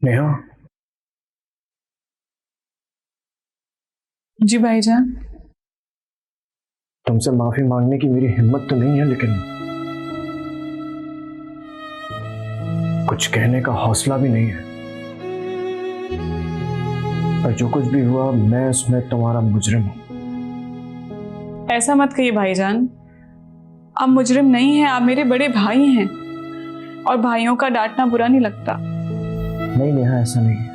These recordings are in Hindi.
नेहा, जी भाईजान। तुमसे माफी मांगने की मेरी हिम्मत तो नहीं है, लेकिन कुछ कहने का हौसला भी नहीं है। और जो कुछ भी हुआ, मैं उसमें तुम्हारा मुजरिम हूं। ऐसा मत कहिए भाईजान, आप मुजरिम नहीं हैं, आप मेरे बड़े भाई हैं और भाइयों का डांटना बुरा नहीं लगता। नहीं नेहा, ऐसा नहीं है।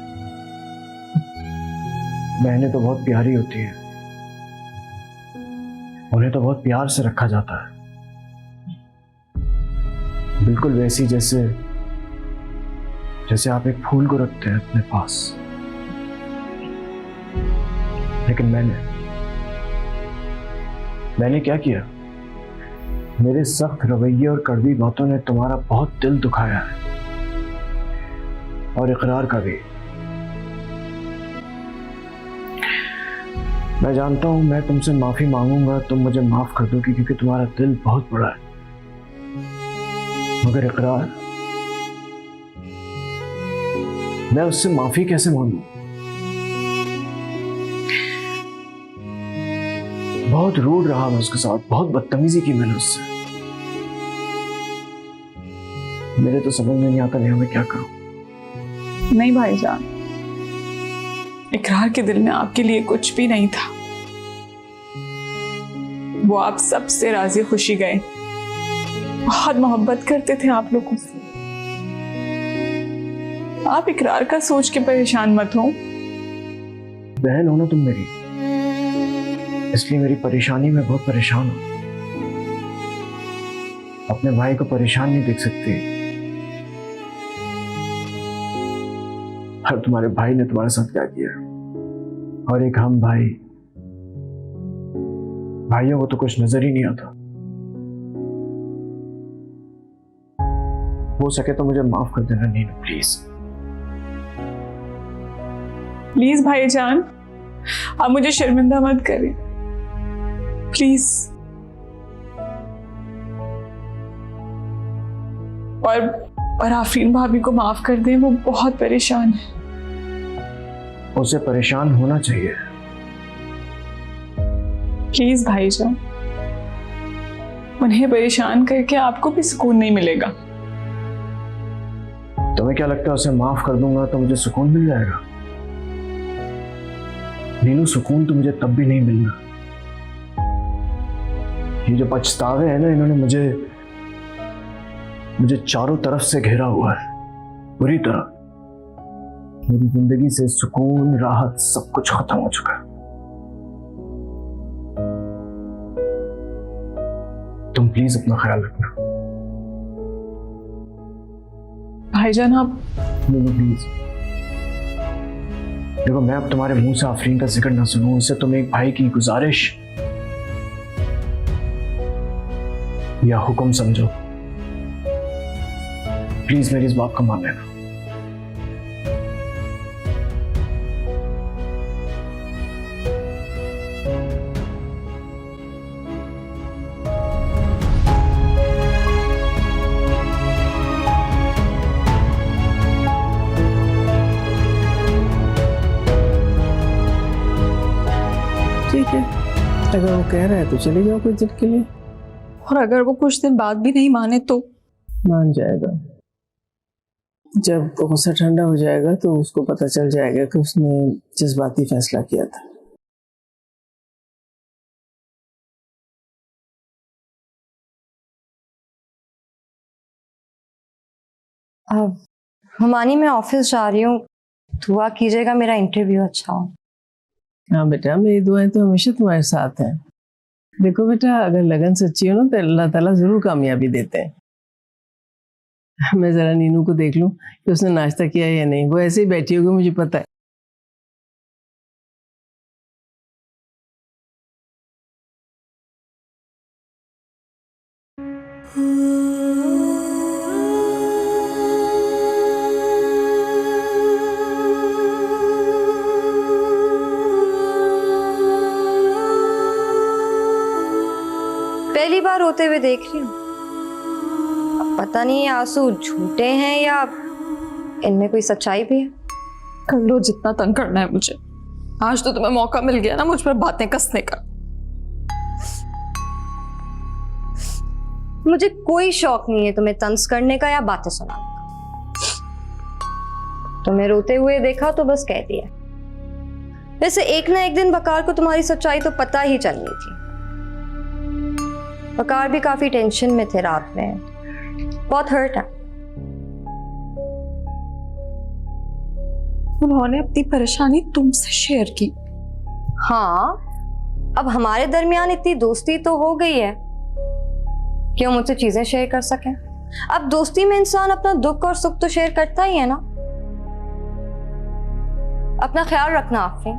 बहनें तो बहुत प्यारी होती हैं, उन्हें तो बहुत प्यार से रखा जाता है, बिल्कुल वैसी जैसे जैसे आप एक फूल को रखते हैं अपने पास। लेकिन मैंने क्या किया? मेरे सख्त रवैये और कड़वी बातों ने तुम्हारा बहुत दिल दुखाया है, और इकरार का भी। मैं जानता हूं, मैं तुमसे माफी मांगूंगा, तुम मुझे माफ कर दोगी क्योंकि तुम्हारा दिल बहुत बड़ा है। मगर इकरार, मैं उससे माफी कैसे मांगू? बहुत रूड रहा मैं उसके साथ, बहुत बदतमीजी की मैंने उससे। मेरे तो समझ में नहीं आता नहीं मैं क्या करूं। नहीं भाईजान, इकरार के दिल में आपके लिए कुछ भी नहीं था। वो आप सबसे राजी खुशी गए, बहुत मोहब्बत करते थे आप लोगों से। आप इकरार का सोच के परेशान मत हो। बहन हो ना तुम मेरी, इसलिए मेरी परेशानी में बहुत परेशान हूं। अपने भाई को परेशान नहीं देख सकती, और तुम्हारे भाई ने तुम्हारे साथ क्या किया। और एक हम भाई, भाइयों को तो कुछ नजर ही नहीं आता। हो सके तो मुझे माफ कर देना नीनू, प्लीज। प्लीज भाईजान, आप मुझे शर्मिंदा मत करें, प्लीज। और आफरीन भाभी को माफ कर दें, वो बहुत परेशान है। उसे परेशान होना चाहिए। प्लीज भाईजान, उन्हें परेशान करके आपको भी सुकून नहीं मिलेगा। तुम्हें क्या लगता है उसे माफ कर दूंगा तो मुझे सुकून मिल जाएगा? नीनू, सुकून तो मुझे तब भी नहीं मिलना। ये जो पछतावे हैं ना, इन्होंने मुझे चारों तरफ से घेरा हुआ है, बुरी तरह। मेरी जिंदगी से सुकून, राहत, सब कुछ खत्म हो चुका है। तुम प्लीज अपना ख्याल रखना। भाईजान आप नीनू प्लीज, देखो मैं अब तुम्हारे मुंह से आफरीन का जिक्र ना सुनूं, इससे तुम एक भाई की गुजारिश या हुक्म समझो। प्लीज मेरी इस बात को मान लेना। ठीक है, अगर वो कह रहा है तो चले जाओ कुछ दिन के लिए। और अगर वो कुछ दिन बाद भी नहीं माने तो? मान जाएगा। जब गुस्सा ठंडा हो जाएगा तो उसको पता चल जाएगा कि उसने जज्बाती फैसला किया था। अब हुमानी, मैं ऑफिस जा रही हूँ, दुआ कीजिएगा मेरा इंटरव्यू अच्छा हो। हाँ बेटा, मेरी दुआएं तो हमेशा तुम्हारे साथ हैं। देखो बेटा, अगर लगन सच्ची हो ना तो अल्लाह ताला जरूर कामयाबी देते हैं। मैं जरा नीनू को देख लूं कि उसने नाश्ता किया या नहीं। वो ऐसे ही बैठी होगी, मुझे पता है। पहली बार रोते हुए देख रही हूँ। अब पता नहीं ये आंसू झूठे हैं या इनमें कोई सच्चाई भी है? कर लो जितना तंग करना है मुझे। आज तो तुम्हें मौका मिल गया ना मुझ पर बातें कसने का। मुझे कोई शौक नहीं है तुम्हें तंज करने का या बातें सुनाने का। तुम्हें रोते हुए देखा तो बस कह दिया। वैसे एक ना एक दिन वकार को तुम्हारी सच्चाई तो पता ही चलनी थी। वकार भी काफी टेंशन में थे रात में, बहुत हर्ट है। उन्होंने अपनी परेशानी तुमसे शेयर की। हाँ, अब हमारे दरमियान इतनी दोस्ती तो हो गई है कि हम मुझसे चीजें शेयर कर सकें। अब दोस्ती में इंसान अपना दुख और सुख तो शेयर करता ही है ना। अपना ख्याल रखना आफरीन,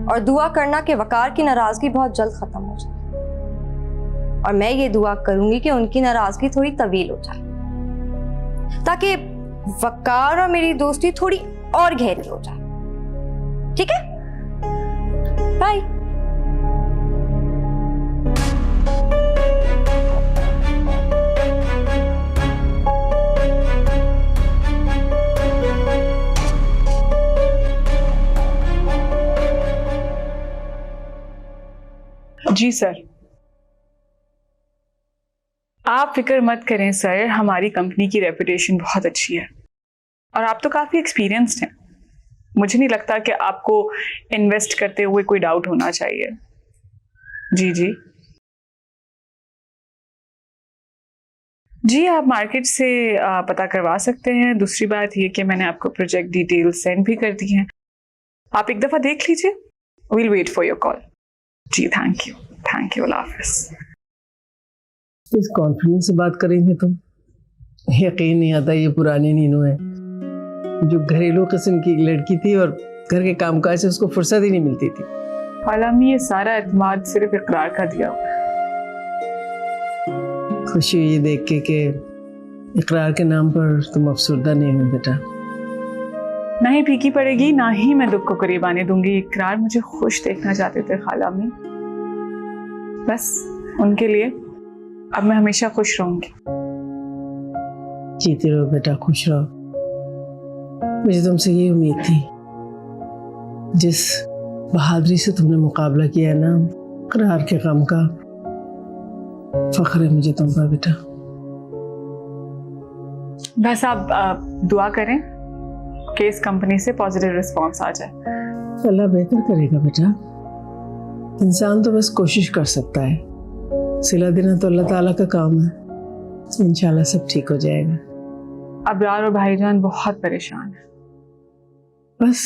और दुआ करना कि वकार की नाराजगी बहुत जल्द खत्म हो जाए। और मैं ये दुआ करूंगी कि उनकी नाराजगी थोड़ी तवील हो जाए, ताकि वकार और मेरी दोस्ती थोड़ी और गहरी हो जाए। ठीक है, बाय। जी सर। आप फिक्र मत करें सर, हमारी कंपनी की रेपुटेशन बहुत अच्छी है और आप तो काफी एक्सपीरियंस्ड हैं। मुझे नहीं लगता कि आपको इन्वेस्ट करते हुए कोई डाउट होना चाहिए। जी जी जी, आप मार्केट से पता करवा सकते हैं। दूसरी बात ये कि मैंने आपको प्रोजेक्ट डिटेल सेंड भी कर दी हैं, आप एक दफा देख लीजिए। We'll wait for your call. जी थैंक यू, अल्लाह हाफिज़। इस कॉन्फिडेंस से बात करेंगे तुम, यकीन नहीं आता ये पुरानी नीनू है जो घरेलू किस्म की लड़की थी और घर के कामकाज से उसको फुर्सत ही नहीं मिलती थी। हालांकि ये सारा एतमाद सिर्फ इकरार का दिया हुआ है। खुशी हुई ये देख के कि इकरार के नाम पर तुम अफसरदा नहीं हो बेटा। ना ही फीकी पड़ेगी, ना ही मैं दुख को करीब आने दूंगी। इकरार मुझे खुश देखना चाहते थे खाला में, बस उनके लिए अब मैं हमेशा खुश रहूंगी। जीते रहो बेटा, खुश रहो। मुझे तुमसे ये उम्मीद थी, जिस बहादुरी से तुमने मुकाबला किया है ना इकरार के गम का, फख्र है मुझे तुम पर बेटा। बस आप दुआ करें कि इस कंपनी से पॉजिटिव रिस्पांस आ जाए। अल्लाह बेहतर करेगा बेटा। इंसान तो बस कोशिश कर सकता है, सिला देना तो अल्लाह ताला का काम है। इंशाल्लाह सब ठीक हो जाएगा। अबरार और भाईजान बहुत परेशान है। बस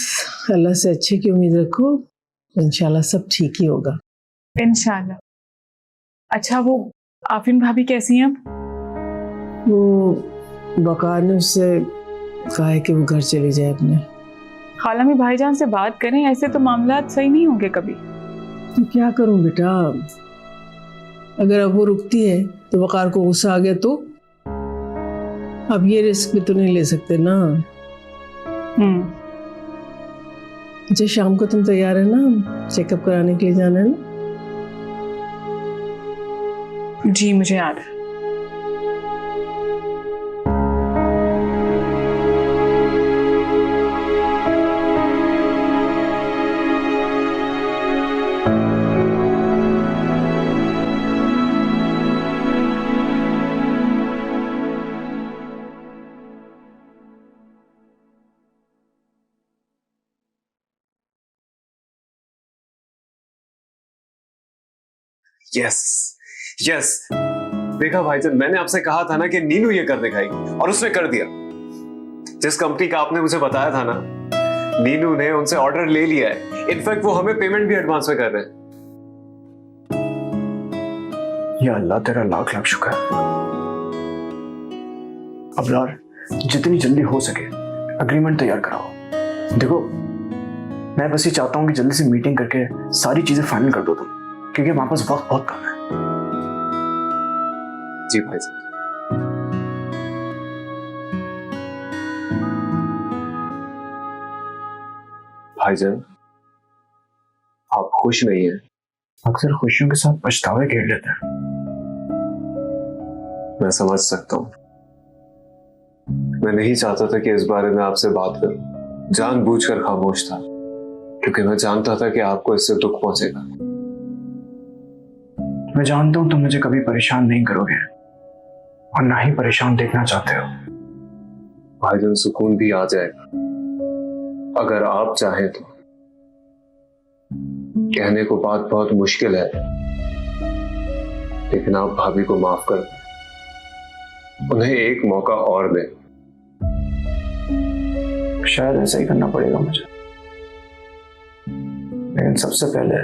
अल्लाह से अच्छे की उम्मीद रखो, इंशाल्लाह सब ठीक ही होगा। इंशाल्लाह। अच्छा, वो आफरीन भाभी कैसी हैं अब? वो वकार ने उससे कहा है कि वो घर चली जाए अपने। खाला में भाईजान से बात करें, ऐसे तो मामला सही नहीं होंगे कभी। तो क्या करूं बेटा, अगर अब वो रुकती है तो वकार को गुस्सा आ गया तो अब ये रिस्क भी तो नहीं ले सकते ना। अच्छा, शाम को तुम तैयार है ना, चेकअप कराने के लिए जाना है ना? जी मुझे याद है। यस यस, देखा भाईजान, मैंने आपसे कहा था ना कि नीनू ये कर दिखाएगी और उसने कर दिया। जिस कंपनी का आपने मुझे बताया था ना, नीनू ने उनसे ऑर्डर ले लिया है। इनफैक्ट वो हमें पेमेंट भी एडवांस में कर रहे हैं। या अल्लाह तेरा लाख लाख शुक्र। अबरार, जितनी जल्दी हो सके अग्रीमेंट तैयार कराओ। देखो, मैं बस ये चाहता हूँ कि जल्दी से मीटिंग करके सारी चीजें फाइनल कर दो तुम, क्योंकि हमारे पास वक्त बहुत कम है। जी भाईजान। भाईजान, आप खुश नहीं हैं? अक्सर खुशियों के साथ पछतावे घेर लेते हैं। मैं समझ सकता हूँ, मैं नहीं चाहता था कि इस बारे में आपसे बात करूं, जानबूझकर खामोश था क्योंकि मैं जानता था कि आपको इससे दुख पहुंचेगा। मैं जानता हूं तुम मुझे कभी परेशान नहीं करोगे और ना ही परेशान देखना चाहते हो। भाईजान सुकून भी आ जाएगा अगर आप चाहें तो। कहने को बात बहुत मुश्किल है, लेकिन आप भाभी को माफ कर दें, उन्हें एक मौका और दें। शायद ऐसा ही करना पड़ेगा मुझे, लेकिन सबसे पहले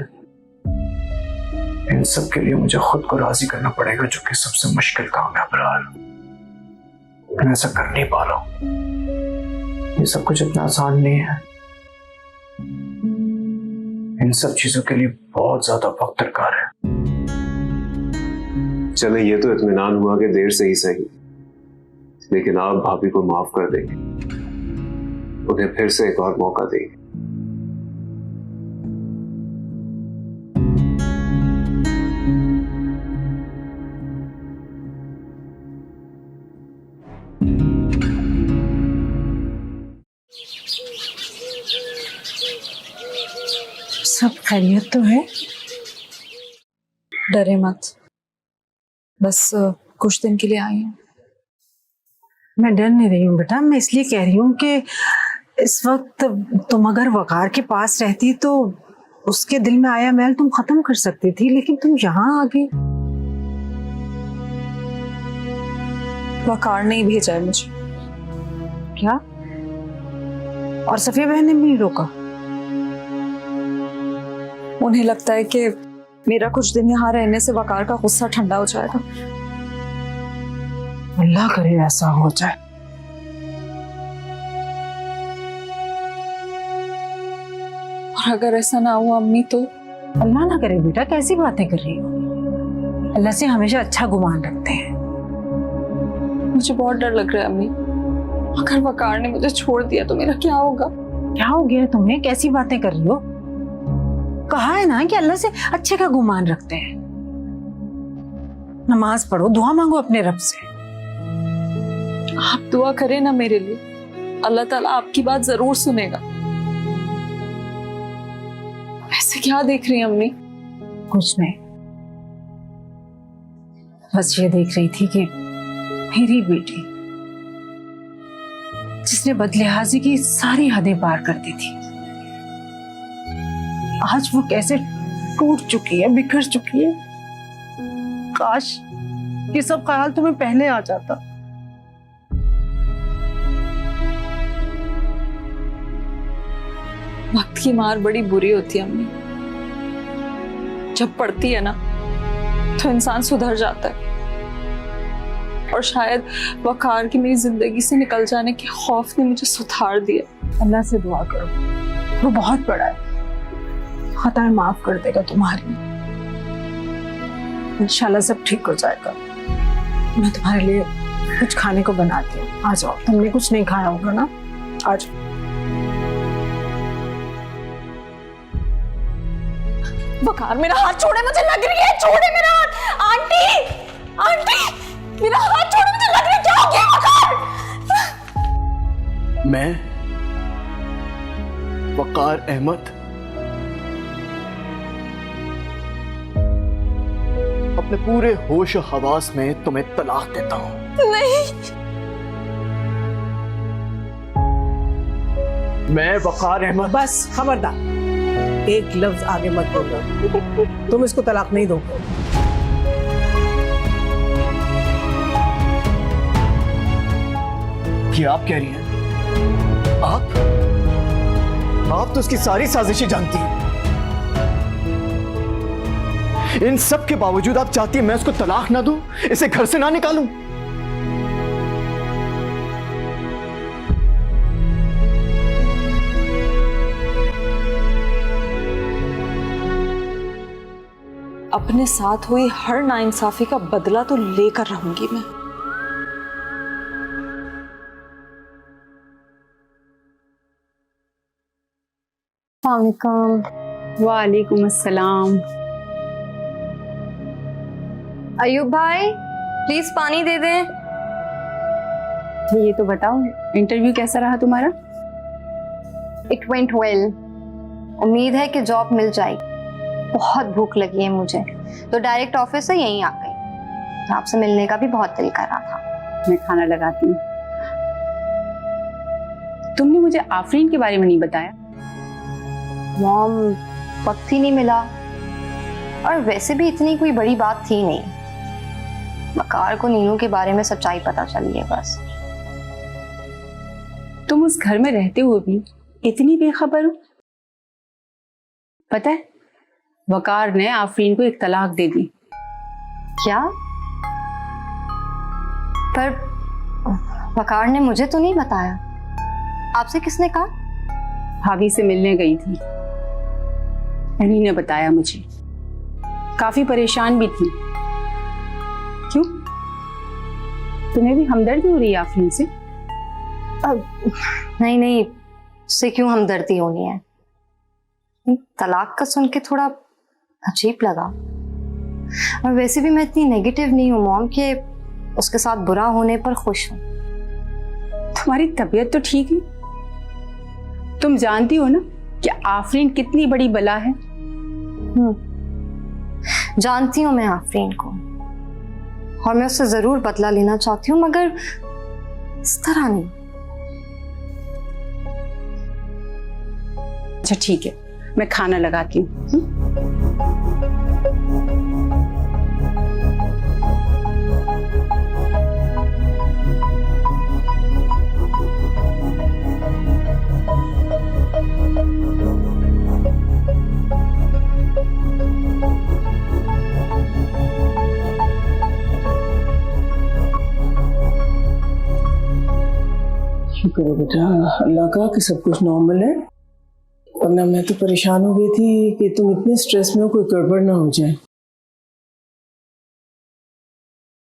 इन सब के लिए मुझे खुद को राजी करना पड़ेगा, जो कि सबसे मुश्किल काम है अबरार। मैं ऐसा कर नहीं पा रहा हूं। ये सब कुछ इतना आसान नहीं है। इन सब चीजों के लिए बहुत ज्यादा वक्त दरकार है। चले, ये तो इत्मीनान हुआ कि देर से ही सही, लेकिन आप भाभी को माफ कर देंगे, उन्हें फिर से एक और मौका देंगे। सब खैरियत तो है? डरे मत, बस कुछ दिन के लिए आई हूँ। मैं डर नहीं रही हूँ बेटा, मैं इसलिए कह रही हूँ कि इस वक्त तुम अगर वकार के पास रहती तो उसके दिल में आया मैल तुम खत्म कर सकती थी, लेकिन तुम यहाँ आ गई। वकार नहीं भेजा है मुझे। क्या? और सफिया बहन ने भी नहीं रोका? उन्हें लगता है कि मेरा कुछ दिन यहाँ रहने से वकार का गुस्सा ठंडा हो जाएगा। अल्लाह करे ऐसा हो जाए। और अगर ऐसा ना हुआ अम्मी तो? अल्लाह ना करे बेटा, कैसी बातें कर रही हो? अल्लाह से हमेशा अच्छा गुमान रखते हैं। मुझे बहुत डर लग रहा है अम्मी, अगर वकार ने मुझे छोड़ दिया तो मेरा क्या होगा? क्या हो गया तुम्हें? कैसी बातें कर रही हो? कहा है ना कि अल्लाह से अच्छे का गुमान रखते हैं। नमाज पढ़ो, दुआ मांगो अपने रब से। आप दुआ करें ना मेरे लिए, अल्लाह ताला आपकी बात जरूर सुनेगा। ऐसे क्या देख रही हैं अम्मी? कुछ नहीं, बस ये देख रही थी कि मेरी बेटी जिसने बदलिहाजी की सारी हदें पार कर दी थी, आज वो कैसे टूट चुकी है, बिखर चुकी है। काश ये सब ख्याल तुम्हें पहले आ जाता। वक्त की मार बड़ी बुरी होती है अम्मी, जब पड़ती है ना तो इंसान सुधर जाता है। और शायद वकार की मेरी जिंदगी से निकल जाने के खौफ ने मुझे सुधार दिया। अल्लाह से दुआ करो, वो बहुत बड़ा है, खताएं माफ कर देगा तुम्हारी। इंशाल्लाह सब ठीक हो जाएगा। मैं तुम्हारे लिए कुछ खाने को बनाती हूँ, आ जाओ। तुमने कुछ नहीं खाया होगा ना, आ जाओ। वकार मेरा हाथ छोड़े, मुझे लग रही है। छोड़े मेरा हाथ। आंटी, आंटी मेरा हाथ छोड़े, मुझे लग रही है। क्या हो गया वकार? मैं वकार अहमद अपने पूरे होश और हवास में तुम्हें तलाक देता हूं। नहीं, मैं वकार अहमद। बस खबरदार, एक लफ्ज आगे मत बोलो। तुम इसको तलाक नहीं दोगे। ये आप कह रही हैं? आप तो उसकी सारी साजिशें जानती हैं। इन सब के बावजूद आप चाहती हैं मैं उसको तलाक ना दूं, इसे घर से ना निकालूं? अपने साथ हुई हर नाइंसाफी का बदला तो लेकर रहूंगी मैं। वालेकुम अस्सलाम। अयूब भाई प्लीज पानी दे दें। ये तो बताओ, इंटरव्यू कैसा रहा तुम्हारा? It went well. उम्मीद है कि जॉब मिल जाएगी। बहुत भूख लगी है मुझे, तो डायरेक्ट ऑफिस से यहीं आ गई। आपसे मिलने का भी बहुत दिल कर रहा था। मैं खाना लगाती हूँ। तुमने मुझे आफरीन के बारे में नहीं बताया। मॉम, वक्त ही नहीं मिला, और वैसे भी इतनी कोई बड़ी बात थी नहीं। वकार को नीनू के बारे में सच्चाई पता चली है बस। तुम उस घर में रहते हुए भी इतनी बेखबर हो? पता है, वकार ने आफरीन को एक तलाक दे दी। क्या? पर वकार ने मुझे तो नहीं बताया। आपसे किसने कहा? भाभी से मिलने गई थी, उन्हीं ने बताया मुझे। काफी परेशान भी थी। क्यों, तुम्हें भी हमदर्दी हो रही है आफरीन से? नहीं नहीं, उससे क्यों हमदर्दी होनी है। तलाक का सुन के थोड़ा अजीब लगा। और वैसे भी मैं इतनी नेगेटिव नहीं हूँ मॉम कि उसके साथ बुरा होने पर खुश हूँ। तुम्हारी तबीयत तो ठीक है। तुम जानती हो ना कि आफरीन कितनी बड़ी बला है। जानती हूँ मैं आफरीन को, और मैं उससे जरूर बदला लेना चाहती हूँ, मगर इस तरह नहीं। अच्छा ठीक है, मैं खाना लगाती हूँ। शुक्र है बेटा अल्लाह का कि सब कुछ नॉर्मल है, वरना मैं तो परेशान हो गई थी कि तुम इतने स्ट्रेस में हो, कोई गड़बड़ ना हो जाए।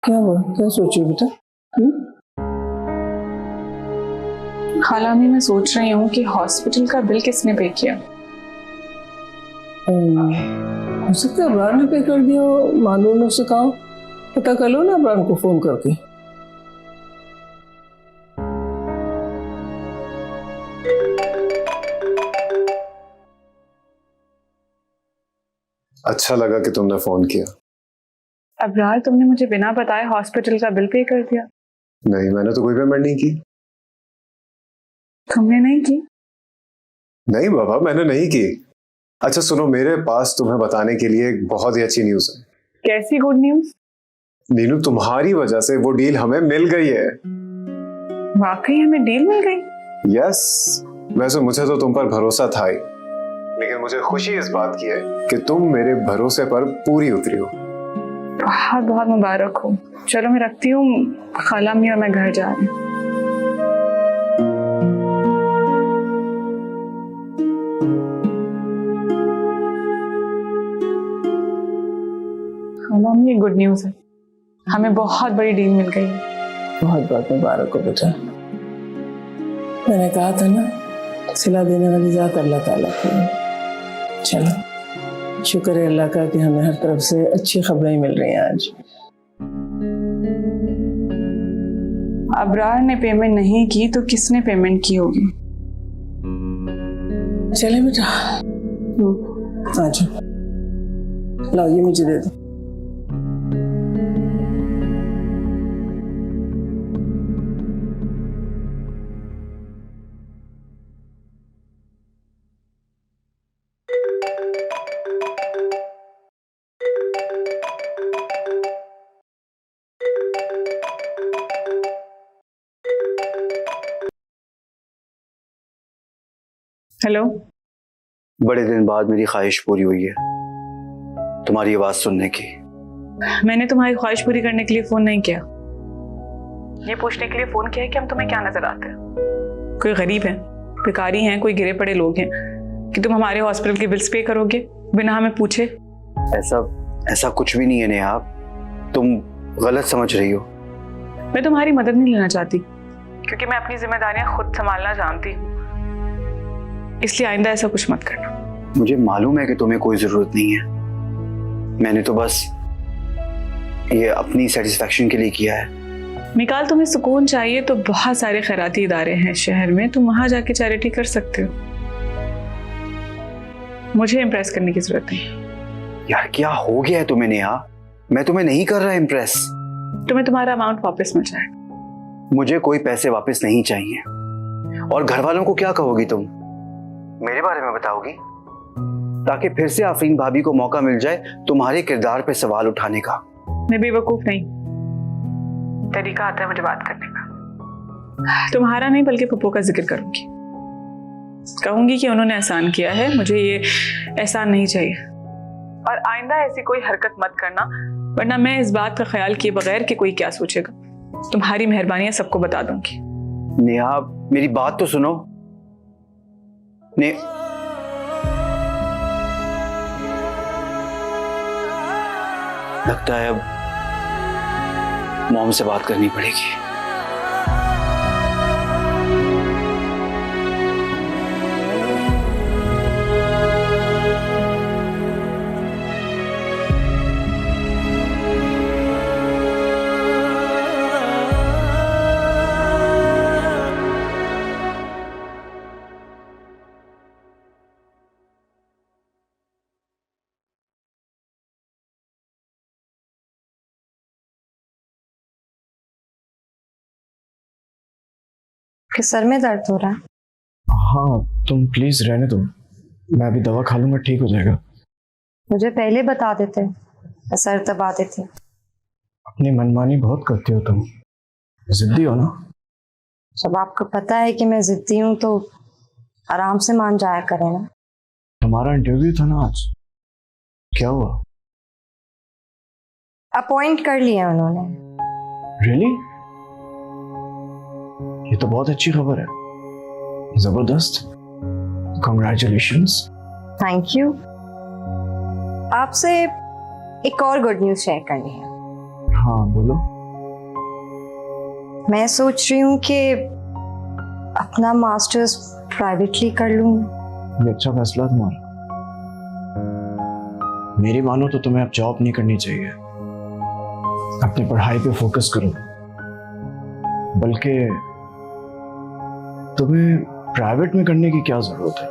क्या हुआ, क्या सोच रहे हो बेटा? खाला अम्मी, मैं सोच रही हूँ कि हॉस्पिटल का बिल किसने पे किया? हो सकता है अबरार ने पे कर दिया हो, मालूम उससे कहा, पता कर लो ना अबरार को फोन करके। अच्छा लगा कि तुमने फोन किया। अबरार, तुमने मुझे बिना बताए हॉस्पिटल का बिल पे कर दिया? नहीं, मैंने तो कोई पेमेंट नहीं की। तुमने नहीं की? नहीं बाबा, मैंने नहीं की। अच्छा सुनो, मेरे पास तुम्हें बताने के लिए एक बहुत ही अच्छी न्यूज़ है। कैसी गुड न्यूज? नीनू, तुम्हारी वजह से वो डील हमें मिल गई है। वाकई हमें डील मिल गई? यस, वैसे मुझे तो तुम पर भरोसा था ही, लेकिन मुझे खुशी इस बात की है कि तुम मेरे भरोसे पर पूरी उतरी हो। बहुत बहुत मुबारक हो। चलो मैं रखती हूँ, खाला अम्मी और मैं घर जा रही हूँ। खाला अम्मी, ये गुड न्यूज है, हमें बहुत बड़ी डील मिल गई है। बहुत बहुत मुबारक हो बेटा। मैंने कहा था ना, सिला देने वाली जात अल्लाह ताला की है। चलो शुक्र है अल्लाह का कि हमें हर तरफ से अच्छी खबरें मिल रही हैं आज। अबरार ने पेमेंट नहीं की तो किसने पेमेंट की होगी? चले बेटा, आ जाओ, लाओ ये मुझे दे दो। हेलो। बड़े दिन बाद मेरी ख्वाहिश पूरी हुई है, तुम्हारी आवाज सुनने की। मैंने तुम्हारी ख्वाहिश पूरी करने के लिए फोन नहीं किया, ये पूछने के लिए फोन किया है कि हम तुम्हें क्या नजर आते हैं। कोई गरीब है, भिखारी हैं, कोई गिरे पड़े लोग हैं कि तुम हमारे हॉस्पिटल के बिल्स पे करोगे बिना हमें पूछे? ऐसा कुछ भी नहीं है नेहा, तुम गलत समझ रही हो। मैं तुम्हारी मदद नहीं लेना चाहती, क्योंकि मैं अपनी जिम्मेदारियां खुद संभालना जानती हूँ, इसलिए आइंदा ऐसा कुछ मत करना। मुझे मालूम है कि तुम्हें कोई जरूरत नहीं है, मैंने तो बस ये अपनी सेटिस्फेक्शन के लिए किया है। मिकाल, तुम्हें सुकून चाहिए तो बहुत सारे खैराती इदारे हैं शहर में, तुम वहां जाके चैरिटी कर सकते हो। मुझे इम्प्रेस करने की जरूरत नहीं। यार क्या हो गया है तुम्हें नेहा? मैं तुम्हें नहीं कर रहा इम्प्रेस। तुम्हें तुम्हारा अमाउंट वापस मिल जाएगा। मुझे कोई पैसे वापस नहीं चाहिए। और घर वालों को क्या कहोगी तुम? मेरे बारे में बताओगी? ताकि फिर से आफरीन भाभी को मौका मिल जाए तुम्हारे किरदार पे सवाल उठाने का। मैं बेवकूफ नहीं, तरीका आता है मुझे बात करने का। तुम्हारा नहीं बल्कि पप्पू का जिक्र करूंगी, कहूंगी कि उन्होंने एहसान किया है, मुझे ये एहसान नहीं चाहिए। और आइंदा ऐसी कोई हरकत मत करना, वरना मैं इस बात का ख्याल किए बगैर कि कोई क्या सोचेगा तुम्हारी मेहरबानियां सबको बता दूंगी। नेहा मेरी बात तो सुनो। लगता है अब मॉम से बात करनी पड़ेगी। कि सर में दर्द हो रहा है? हाँ तुम प्लीज रहने दो, मैं अभी दवा खा लूंगा, ठीक हो जाएगा। मुझे पहले बता देते, मैं सर दबा देती। अपनी मनमानी बहुत करती हो तुम, जिद्दी हो ना। जब आपको पता है कि मैं जिद्दी हूं तो आराम से मान जाया करें ना। तुम्हारा इंटरव्यू था ना आज, क्या हुआ? अपॉइंट कर लिया उन्होंने। रियली? ये तो बहुत अच्छी खबर है, जबरदस्त, कॉन्ग्रेचुलेशंस। Thank you. आपसे एक और गुड न्यूज शेयर करनी है। हाँ बोलो। मैं सोच रही हूँ कि अपना मास्टर्स प्राइवेटली कर लूँ। ये अच्छा फैसला तुम्हारा। मेरी मानो तो तुम्हें अब जॉब नहीं करनी चाहिए, अपनी पढ़ाई पे फोकस करो। बल्कि तुम्हें प्राइवेट में करने की क्या जरूरत है,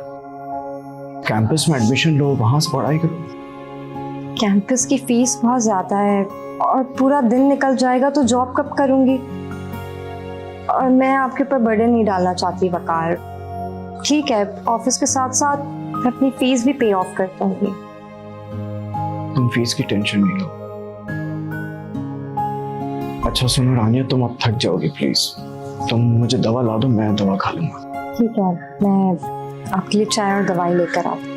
कैंपस में एडमिशन लो, वहां से पढ़ाई करो। कैंपस की फीस बहुत ज्यादा है और पूरा दिन निकल जाएगा तो जॉब कब करूंगी। और मैं आपके ऊपर बर्डन नहीं डालना चाहती वकार। ठीक है, ऑफिस के साथ साथ मैं अपनी फीस भी पे ऑफ कर दूंगी। तुम फीस की टेंशन नहीं लो। अच्छा सुनो रानिया, तुम अब थक जाओगी, प्लीज तुम मुझे दवा ला दो, मैं दवा खा लूंगा। ठीक है, मैं आपके लिए चाय और दवाई लेकर आती हूँ।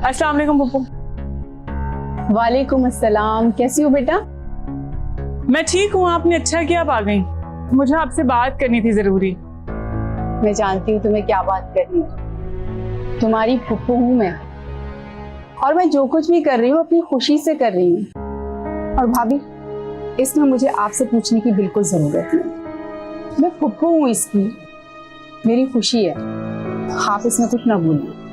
अस्सलाम वालेकुम पप्पू। वालेकुम अस्सलाम, कैसी हो बेटा? मैं ठीक हूँ, आपने अच्छा किया आप आ गई, मुझे आपसे बात करनी थी जरूरी। मैं जानती हूँ तुम्हें क्या बात करनी है। तुम्हारी फुप्पू हूँ मैं, और मैं जो कुछ भी कर रही हूँ अपनी खुशी से कर रही हूँ। और भाभी, इसमें मुझे आपसे पूछने की बिल्कुल जरूरत नहीं। मैं फुप्पू हूँ इसकी, मेरी खुशी है, आप इसमें कुछ ना भूलिए।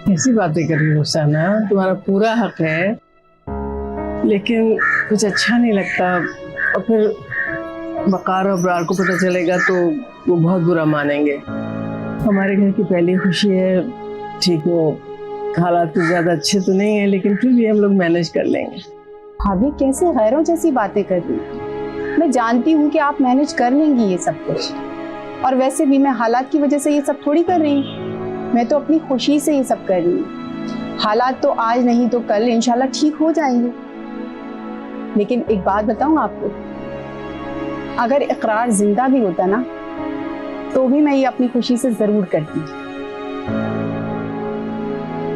ऐसी बातें कर रही हो रुखसाना, तुम्हारा पूरा हक है, लेकिन कुछ अच्छा नहीं लगता। और फिर वकार और अबरार को पता चलेगा तो वो बहुत बुरा मानेंगे। हमारे घर की पहली खुशी है, ठीक हो, हालात तो ज्यादा अच्छे तो नहीं है, लेकिन फिर भी हम लोग मैनेज कर लेंगे। भाभी कैसे गैरों जैसी बातें कर रही हैं? मैं जानती हूँ कि आप मैनेज कर लेंगी ये सब कुछ, और वैसे भी मैं हालात की वजह से ये सब थोड़ी कर रही हूँ, मैं तो अपनी खुशी से ये सब कर रही हूँ। हालात तो आज नहीं तो कल इंशाल्लाह ठीक हो जाएंगे। लेकिन एक बात बताऊं आपको, अगर इकरार जिंदा भी होता ना तो भी मैं ये अपनी खुशी से जरूर करती।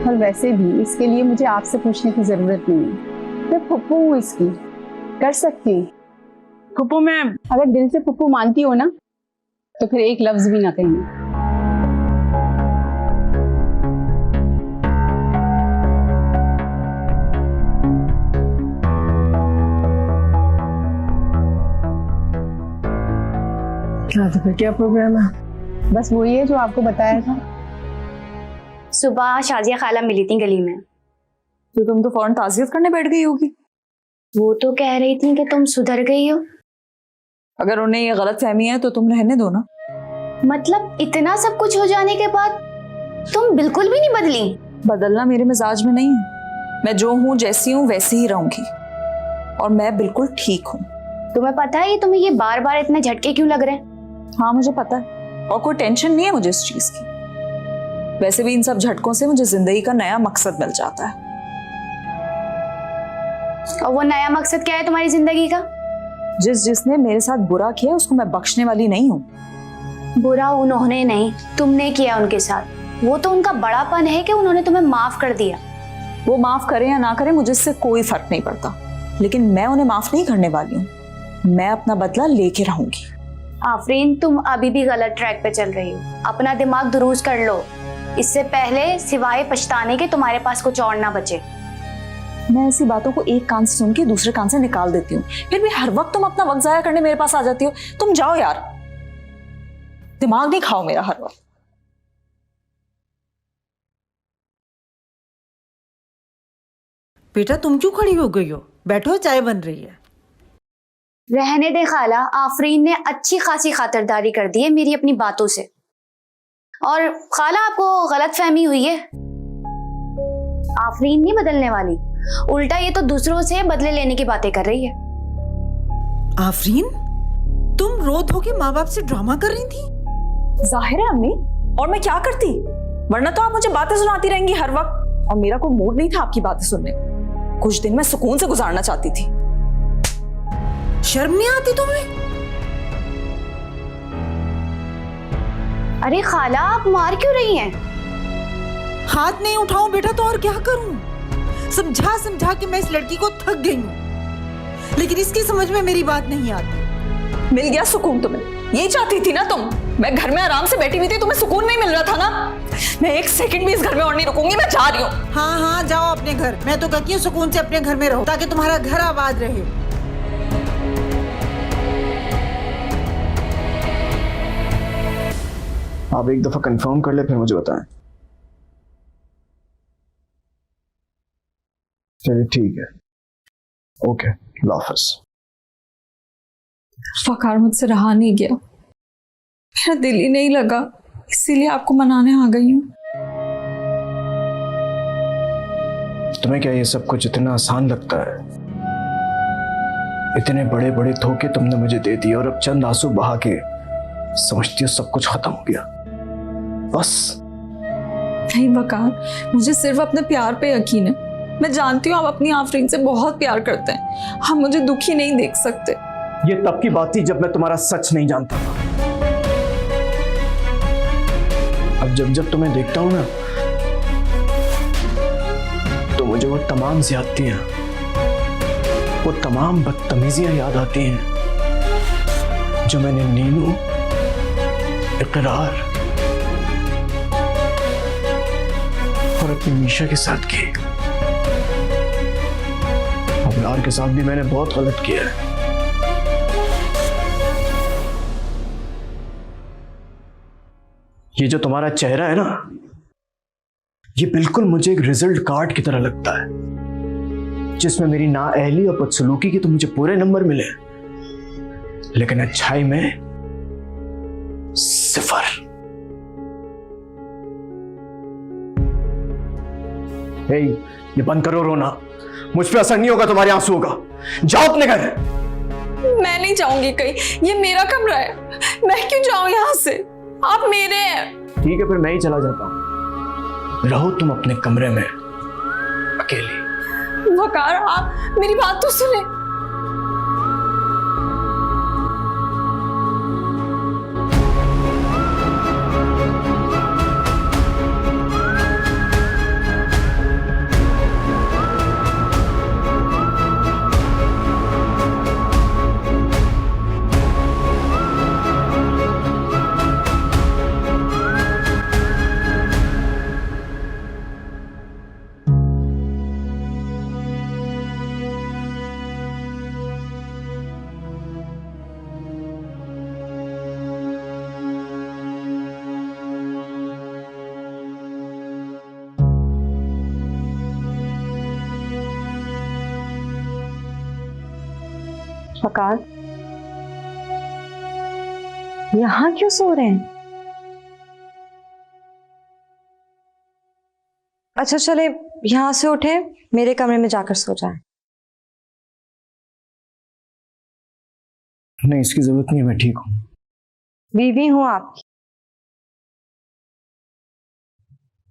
और वैसे भी इसके लिए मुझे आपसे पूछने की जरूरत नहीं है। मैं फुप्पू हूँ इसकी, कर सकती हूँ। फुप्पू मैं अगर दिल से फुप्पू मानती हो ना तो फिर एक लफ्ज भी ना कहिए। हाँ, तो फिर क्या प्रोग्राम है? बस वही है जो आपको बताया था। सुबह शाजिया खाला मिली थी गली में। तो तुम तो फौरन ताज़ियत करने बैठ गई होगी। वो तो कह रही थी कि तुम सुधर गई हो। अगर उन्हें ये गलत फहमी है तो तुम रहने दो ना। मतलब इतना सब कुछ हो जाने के बाद तुम बिल्कुल भी नहीं बदली? बदलना मेरे मिजाज में नहीं है। मैं जो हूँ जैसी हूँ वैसी ही रहूंगी और मैं बिल्कुल ठीक हूँ। तुम्हें पता है तुम्हें ये बार बार इतने झटके क्यों लग रहे हैं? हाँ मुझे पता है और कोई टेंशन नहीं है मुझे इस चीज की। वैसे भी इन सब झटकों से मुझे जिंदगी का नया मकसद मिल जाता है। और वो नया मकसद क्या है तुम्हारी जिंदगी का? जिसने मेरे साथ बुरा किया उसको मैं बख्शने वाली नहीं हूँ। बुरा उन्होंने नहीं तुमने किया उनके साथ। वो तो उनका बड़ापन है कि उन्होंने तुम्हें माफ कर दिया। वो माफ करे या ना करे मुझे इससे कोई फर्क नहीं पड़ता, लेकिन मैं उन्हें माफ नहीं करने वाली हूँ। मैं अपना बदला लेके रहूंगी। आफरीन तुम अभी भी गलत ट्रैक पे चल रही हो। अपना दिमाग दुरुस्त कर लो, इससे पहले सिवाय पछताने के तुम्हारे पास कुछ और ना बचे। मैं ऐसी बातों को एक कान से सुन के दूसरे कान से निकाल देती हूँ, फिर भी हर वक्त तुम अपना वक्त जाया करने मेरे पास आ जाती हो। तुम जाओ यार, दिमाग नहीं खाओ मेरा हर वक्त। बेटा तुम क्यों खड़ी हो गई हो? बैठो, चाय बन रही है। रहने दे खाला, आफरीन ने अच्छी खासी खातिरदारी कर दी है मेरी अपनी बातों से। और खाला आपको गलत फहमी हुई है, आफरीन नहीं बदलने वाली। उल्टा ये तो दूसरों से बदले लेने की बातें कर रही है। आफरीन तुम रो धो के माँ बाप से ड्रामा कर रही थी? जाहिर है अम्मी, और मैं क्या करती, वरना तो आप मुझे बातें सुनाती रहेंगी हर वक्त। और मेरा कोई मूड नहीं था आपकी बातें सुनने। कुछ दिन मैं सुकून से गुजारना चाहती थी। शर्म नहीं आती तुम्हें? अरे खाला आप मार क्यों रही हैं? हाथ नहीं उठाऊं बेटा तो और क्या करूं? समझा समझा के मैं इस लड़की को थक गई हूं, लेकिन इसकी समझ में मेरी बात नहीं आती। मिल गया सुकून तुम्हें? यही चाहती थी ना तुम? मैं घर में आराम से बैठी हुई थी, तुम्हें सुकून नहीं मिल रहा था ना? मैं एक सेकंड भी इस घर में और नहीं रुकूंगी, मैं जा रही हूँ। हाँ हाँ जाओ अपने घर। मैं तो कहती हूँ सुकून से अपने घर में रहो ताकि तुम्हारा घर आबाद रहे। आप एक दफा कंफर्म कर ले फिर मुझे बताएं। चलिए ठीक है, ओके, अल्लाह हाफ़िज़। वकार मुझसे रहा नहीं गया, मेरा दिल ही नहीं लगा, इसीलिए आपको मनाने आ गई हूँ। तुम्हें क्या ये सब कुछ इतना आसान लगता है? इतने बड़े बड़े धोखे तुमने मुझे दे दिए और अब चंद आंसू बहा के समझती हो सब कुछ खत्म हो गया बस? नहीं वकार, मुझे सिर्फ अपने प्यार पे यकीन है। मैं जानती हूँ आप अपनी आफरीन से बहुत प्यार करते हैं, आप मुझे दुखी नहीं देख सकते। ये तब की बात थी जब मैं तुम्हारा सच नहीं जानता था। अब जब जब तुम्हें देखता हूं ना तो मुझे वो तमाम ज्यादतियां, वो तमाम बदतमीजियां याद आती हैं जो मैंने नीनू, इकरार और अपनी मीशा के साथ की। अब यार के साथ भी मैंने बहुत गलत किया है। ये जो तुम्हारा चेहरा है ना, ये बिल्कुल मुझे एक रिजल्ट कार्ड की तरह लगता है जिसमें मेरी नाअहली और बदसलूकी की तो मुझे पूरे नंबर मिले, लेकिन अच्छाई में 0। हे, ये बंद करो रोना, मुझ पे असर नहीं होगा तुम्हारे आंसुओं का। जाओ अपने घर। मैं नहीं जाऊंगी कहीं, ये मेरा कमरा है, मैं क्यों जाऊं यहाँ से? आप मेरे हैं। ठीक है फिर मैं ही चला जाता हूँ, रहो तुम अपने कमरे में अकेली। वकार आप मेरी बात तो सुने। वकार, यहाँ क्यों सो रहे हैं? अच्छा चले, यहाँ से उठे मेरे कमरे में जाकर सो जाए। नहीं, इसकी जरूरत नहीं है, मैं ठीक हूं। बीवी हूं आपकी,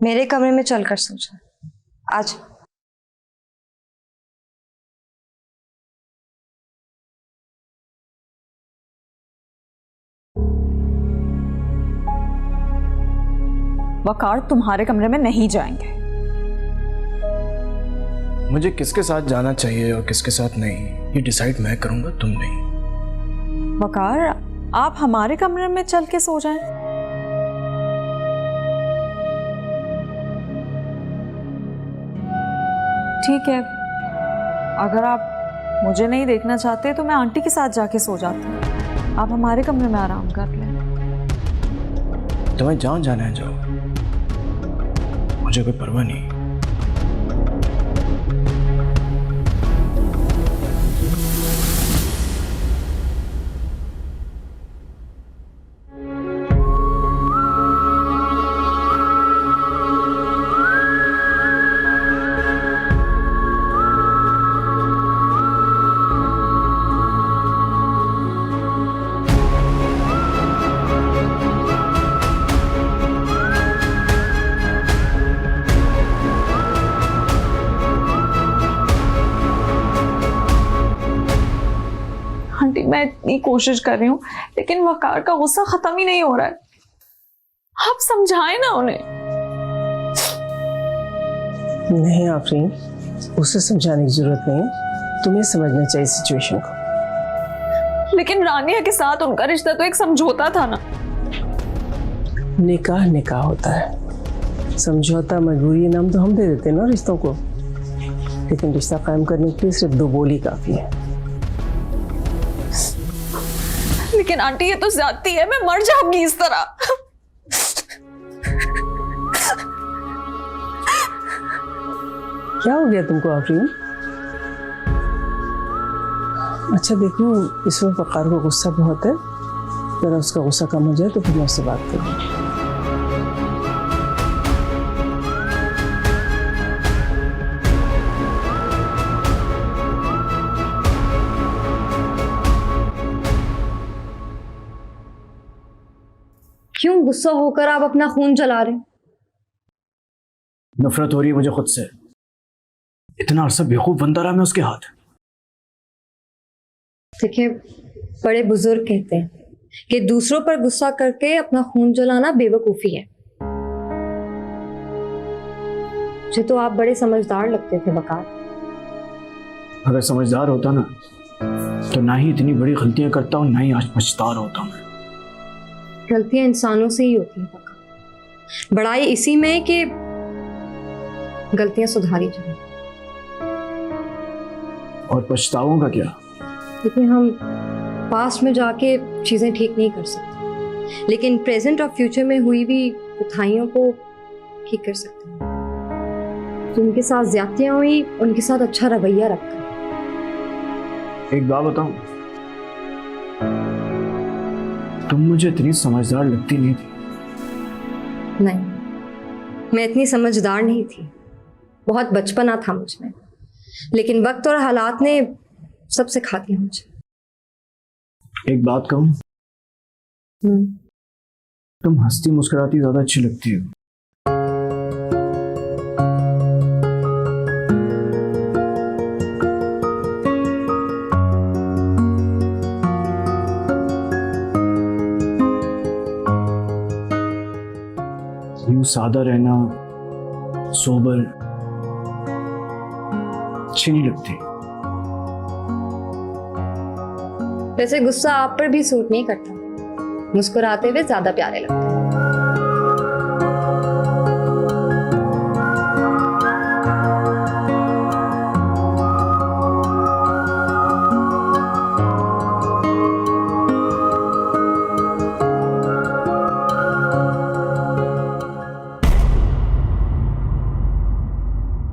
मेरे कमरे में चलकर सो जाए। आज वकार तुम्हारे कमरे में नहीं जाएंगे। मुझे किसके साथ जाना चाहिए और किसके साथ नहीं, ये डिसाइड मैं करूंगा, तुम नहीं। वकार, आप हमारे कमरे में चल के सो जाएं। ठीक है, अगर आप मुझे नहीं देखना चाहते तो मैं आंटी के साथ जाके सो जाती हूँ। आप हमारे कमरे में आराम कर लें। तुम्हें जहां जाना है जाओ, मुझे कोई परवाह नहीं। आंटी, मैं इतनी कोशिश कर रही हूँ लेकिन वकार का गुस्सा खत्म ही नहीं हो रहा है। आप समझाएं ना उन्हें। नहीं आफरीन, उसे समझाने की जरूरत नहीं, तुम्हें समझना चाहिए सिचुएशन को। लेकिन रानिया के साथ उनका रिश्ता तो एक समझौता था ना। निकाह निकाह होता है, समझौता मजबूरी नाम तो हम दे देते हैं ना रिश्तों को, लेकिन रिश्ता कायम करने के लिए सिर्फ दो बोली काफी है। लेकिन आंटी, ये तो ज्यादती है, मैं मर जाऊंगी इस तरह। क्या हो गया तुमको आफरीन? अच्छा देखो, इस वक्त वकार को गुस्सा बहुत है, जरा उसका गुस्सा कम हो जाए तो फिर मैं उससे बात करूंगी। क्यों गुस्सा होकर आप अपना खून जला रहे हैं? नफरत हो रही है मुझे खुद से। इतना अरसा बेवकूफ बनता रहा मैं उसके हाथ। देखिए, बड़े बुजुर्ग कहते हैं कि दूसरों पर गुस्सा करके अपना खून जलाना बेवकूफी है। मुझे तो आप बड़े समझदार लगते थे वकार। अगर समझदार होता ना तो ना ही इतनी बड़ी गलतियां करता और ना ही आज पछता रहा होता मैं। गलतियां इंसानों से ही होती हैं वकार। बड़ाई इसी में है कि गलतियां सुधारी जाए। और पछताओं का क्या? लेकिन हम पास्ट में जाके चीजें ठीक नहीं कर सकते, लेकिन प्रेजेंट और फ्यूचर में हुई भी कोताहियों को ठीक कर सकते हैं। जिनके साथ ज्यादतियां हुई उनके साथ अच्छा रवैया रखा। एक बात बताऊं, तुम मुझे इतनी समझदार लगती नहीं थी। नहीं, मैं इतनी समझदार नहीं थी, बहुत बचपना था मुझ में, लेकिन वक्त और हालात ने सब सिखा दिया मुझे। एक बात कहूं, तुम हंसती मुस्कुराती ज्यादा अच्छी लगती हो। यूं सादा रहना, सोबर अच्छी नहीं लगती। वैसे गुस्सा आप पर भी सूट नहीं करता, मुस्कुराते हुए ज्यादा प्यारे लगते हैं।